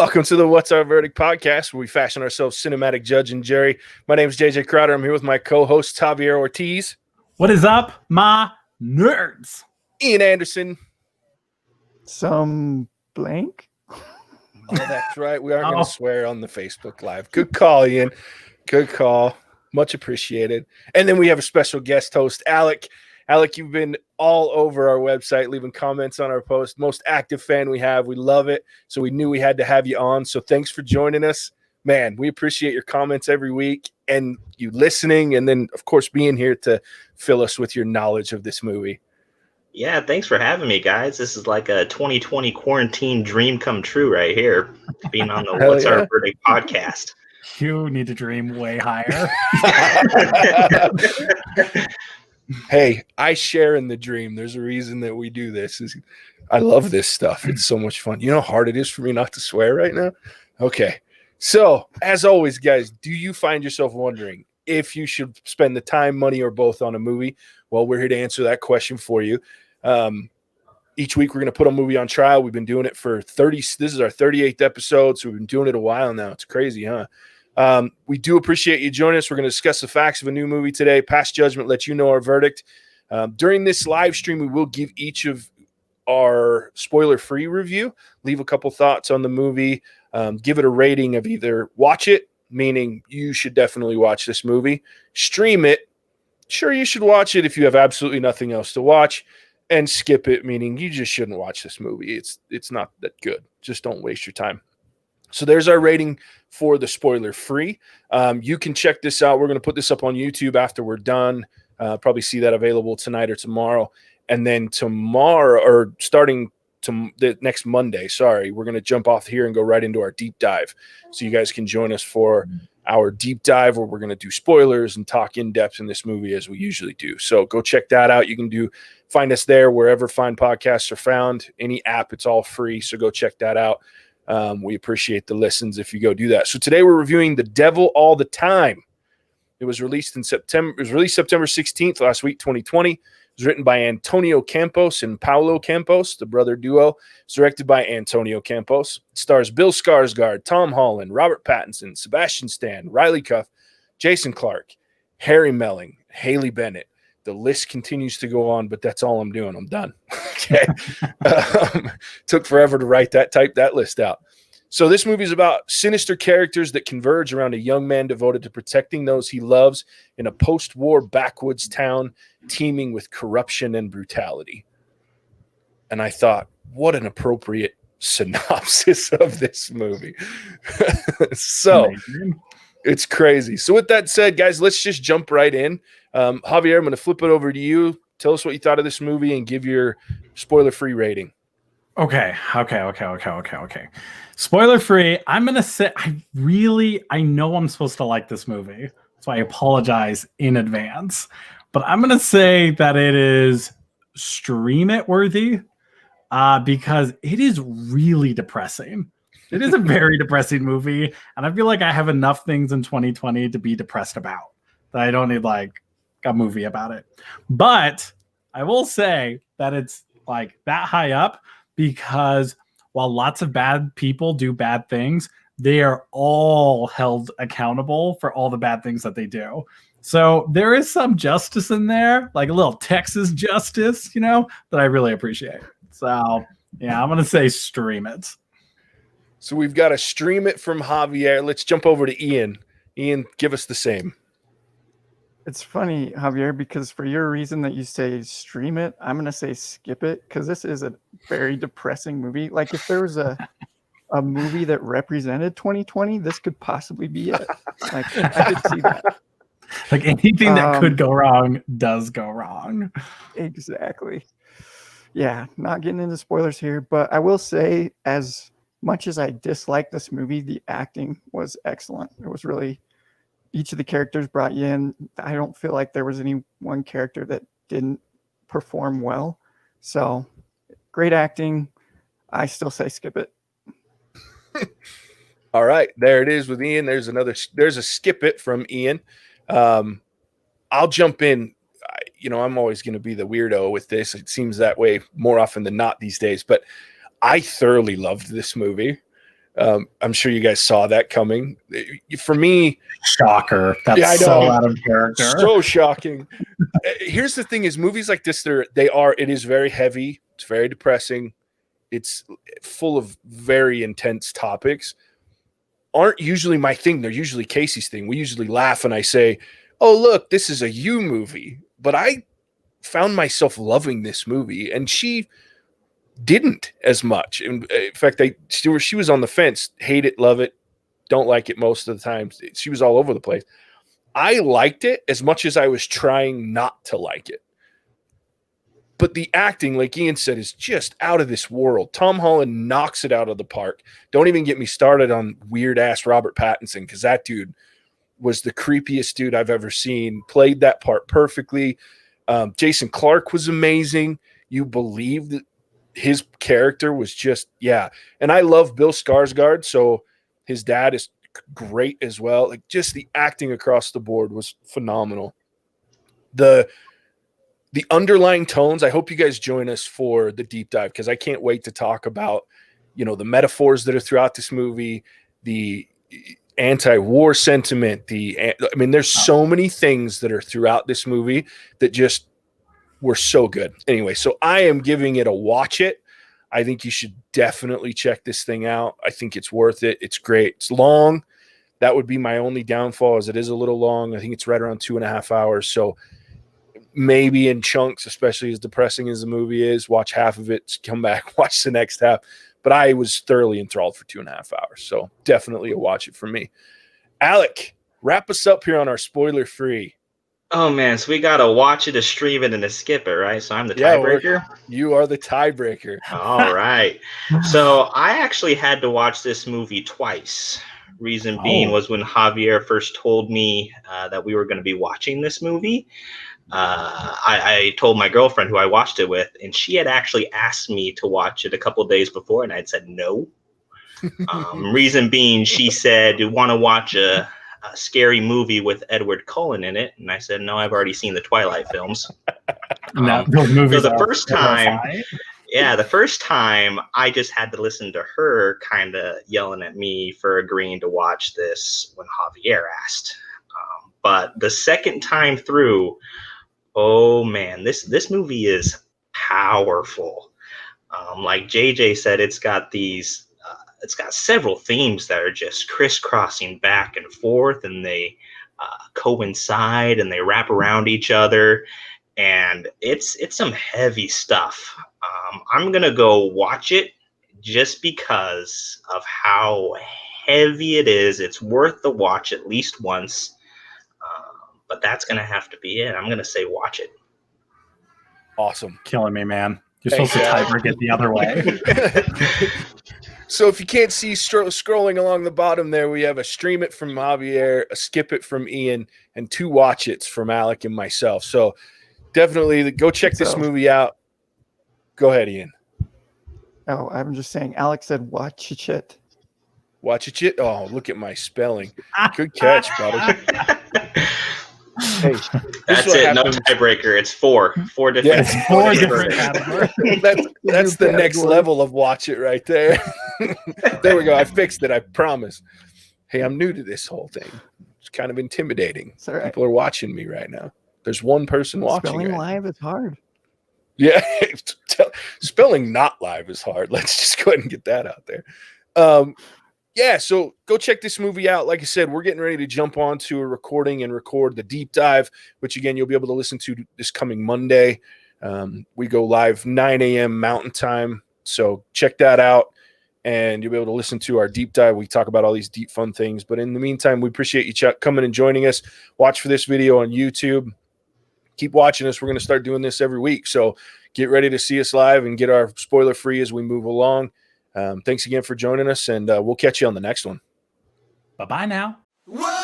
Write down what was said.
Welcome to the What's Our Verdict podcast, where we fashion ourselves cinematic judge and jury. My name is JJ Crowder. I'm here with my co-host, Javier Ortiz. What is up, my nerds? Ian Anderson. Some blank? Oh, that's right. We aren't going to swear on the Facebook Live. Good call, Ian. Good call. Much appreciated. And then we have a special guest host, Alec. Alec, you've been all over our website, leaving comments on our post. Most active fan we have. We love it. So we knew we had to have you on. So thanks for joining us. Man, we appreciate your comments every week and you listening. And then, of course, being here to fill us with your knowledge of this movie. Yeah, thanks for having me, guys. This is like a 2020 quarantine dream come true right here, being on the What's Our Verdict podcast. You need to dream way higher. Hey, I share in the dream. There's a reason that we do this. I love this stuff. It's so much fun. You know how hard it is for me not to swear right now? Okay. So, as always, guys, do you find yourself wondering if you should spend the time, money, or both on a movie? Well, we're here to answer that question for you. Each week, we're going to put a movie on trial. We've been doing it for 30. This is our 38th episode, so we've been doing it a while now. It's crazy, huh? We do appreciate you joining us. We're going to discuss the facts of a new movie today. Pass judgment, let you know our verdict. During this live stream, we will give each of our spoiler-free review, leave a couple thoughts on the movie, give it a rating of either watch it, meaning you should definitely watch this movie, stream it, sure you should watch it if you have absolutely nothing else to watch, and skip it, meaning you just shouldn't watch this movie. It's not that good. Just don't waste your time. So there's our rating for the spoiler-free. You can check this out. We're going to put this up on YouTube after we're done. Probably see that available tonight or tomorrow. And then tomorrow, or starting to the next Monday, we're going to jump off here and go right into our deep dive. So you guys can join us for our deep dive where we're going to do spoilers and talk in depth in this movie as we usually do. So go check that out. You can find us there wherever fine podcasts are found. Any app, it's all free. So go check that out. We appreciate the listens if you go do that. So today we're reviewing The Devil All the Time. It was released in September. It was released September 16th last week, 2020. It was written by Antonio Campos and Paulo Campos, the brother duo. It's directed by Antonio Campos. It stars Bill Skarsgård, Tom Holland, Robert Pattinson, Sebastian Stan, Riley Cuff, Jason Clarke, Harry Melling, Haley Bennett. The list continues to go on, but that's all I'm doing. I'm done. Okay. Took forever to type that list out. So this movie is about sinister characters that converge around a young man devoted to protecting those he loves in a post-war backwoods town teeming with corruption and brutality. And I thought, what an appropriate synopsis of this movie. So it's crazy. So with that said, guys, let's just jump right in. Javier, I'm going to flip it over to you. Tell us what you thought of this movie and give your spoiler-free rating. Okay. Spoiler-free, I'm going to say I know I'm supposed to like this movie, so I apologize in advance. But I'm going to say that it is stream it worthy because it is really depressing. It is a very depressing movie, and I feel like I have enough things in 2020 to be depressed about that I don't need like a movie about it. But I will say that it's like that high up because while lots of bad people do bad things, they are all held accountable for all the bad things that they do. So there is some justice in there, like a little Texas justice, that I really appreciate. So yeah, I'm going to say stream it. So we've got to stream it from Javier. Let's jump over to Ian. Ian, give us the same. It's funny, Javier, because for your reason that you say stream it, I'm going to say skip it because this is a very depressing movie. Like if there was a movie that represented 2020, this could possibly be it. Like I could see that. Like anything that could go wrong does go wrong. Exactly. Yeah, not getting into spoilers here, but I will say as much as I dislike this movie, the acting was excellent. It was really, each of the characters brought you in. I don't feel like there was any one character that didn't perform well. So great acting. I still say skip it. All right, there it is with Ian. There's a skip it from Ian. I'll jump in. I'm always going to be the weirdo with this. It seems that way more often than not these days, but I thoroughly loved this movie. I'm sure you guys saw that coming. For me, Shocker. That's Yeah, I so know. out of character. so shocking. Here's the thing: is movies like this, it is very heavy. It's very depressing. It's full of very intense topics. Aren't usually my thing. They're usually Casey's thing. We usually laugh and I say, "Oh, look, this is a you movie." But I found myself loving this movie, and she didn't as much. In fact, she was on the fence. Hate it, love it, don't like it most of the time. She was all over the place. I liked it as much as I was trying not to like it. But the acting, like Ian said, is just out of this world. Tom Holland knocks it out of the park. Don't even get me started on weird-ass Robert Pattinson, because that dude was the creepiest dude I've ever seen. Played that part perfectly. Jason Clarke was amazing. You believed that his character was just, yeah. And I love Bill Skarsgård, so his dad is great as well. Like, just the acting across the board was phenomenal. The underlying tones, I hope you guys join us for the deep dive, because I can't wait to talk about, the metaphors that are throughout this movie, the anti-war sentiment, there's so many things that are throughout this movie that just were so good. Anyway, so I am giving it a watch it. I think you should definitely check this thing out. I think it's worth it. It's great. It's long. That would be my only downfall, is it is a little long. I think it's right around 2.5 hours. So maybe in chunks, especially as depressing as the movie is, watch half of it, come back, watch the next half. But I was thoroughly enthralled for 2.5 hours. So definitely a watch it for me. Alec, wrap us up here on our spoiler free. Oh man, so we gotta watch it, a stream it, and a skip it, right? So I'm the tiebreaker. You are the tiebreaker. All right. So I actually had to watch this movie twice. Reason being was when Javier first told me that we were going to be watching this movie. I told my girlfriend who I watched it with, and she had actually asked me to watch it a couple of days before, and I'd said no. Reason being, she said, "Do you want to watch a scary movie with Edward Cullen in it?" And I said, "No, I've already seen the Twilight films." Those movies so the first time I just had to listen to her kind of yelling at me for agreeing to watch this when Javier asked. But the second time through, oh man, this movie is powerful. Like JJ said, it's got several themes that are just crisscrossing back and forth, and they coincide and they wrap around each other, and it's some heavy stuff. I'm gonna go watch it just because of how heavy it is. It's worth the watch at least once, but that's gonna have to be it. I'm gonna say watch it. Awesome. Killing me, man. You're supposed to tiebreak it the other way. So if you can't see, scrolling along the bottom there, we have a stream it from Javier, a skip it from Ian, and 2 watch it's from Alec and myself. So definitely go check this movie out. Go ahead, Ian. Oh, I'm just saying, Alex said watch it. Watch it. Oh, look at my spelling. Good catch, buddy. Hey, that's it. No tiebreaker. It's 4 different. Yeah, 4 different categories. That's the next level of watch it right there. There we go. I fixed it. I promise. Hey, I'm new to this whole thing. It's kind of intimidating. It's all right. People are watching me right now. There's one person watching. Spelling right live is hard. Yeah, spelling not live is hard. Let's just go ahead and get that out there. Yeah, so go check this movie out. Like I said, we're getting ready to jump onto a recording and record the deep dive, which again, you'll be able to listen to this coming Monday. We go live 9 a.m. Mountain Time. So check that out, and you'll be able to listen to our deep dive. We talk about all these deep, fun things. But in the meantime, we appreciate you coming and joining us. Watch for this video on YouTube. Keep watching us. We're going to start doing this every week. So get ready to see us live and get our spoiler free as we move along. Thanks again for joining us, and we'll catch you on the next one. Bye-bye now. Whoa!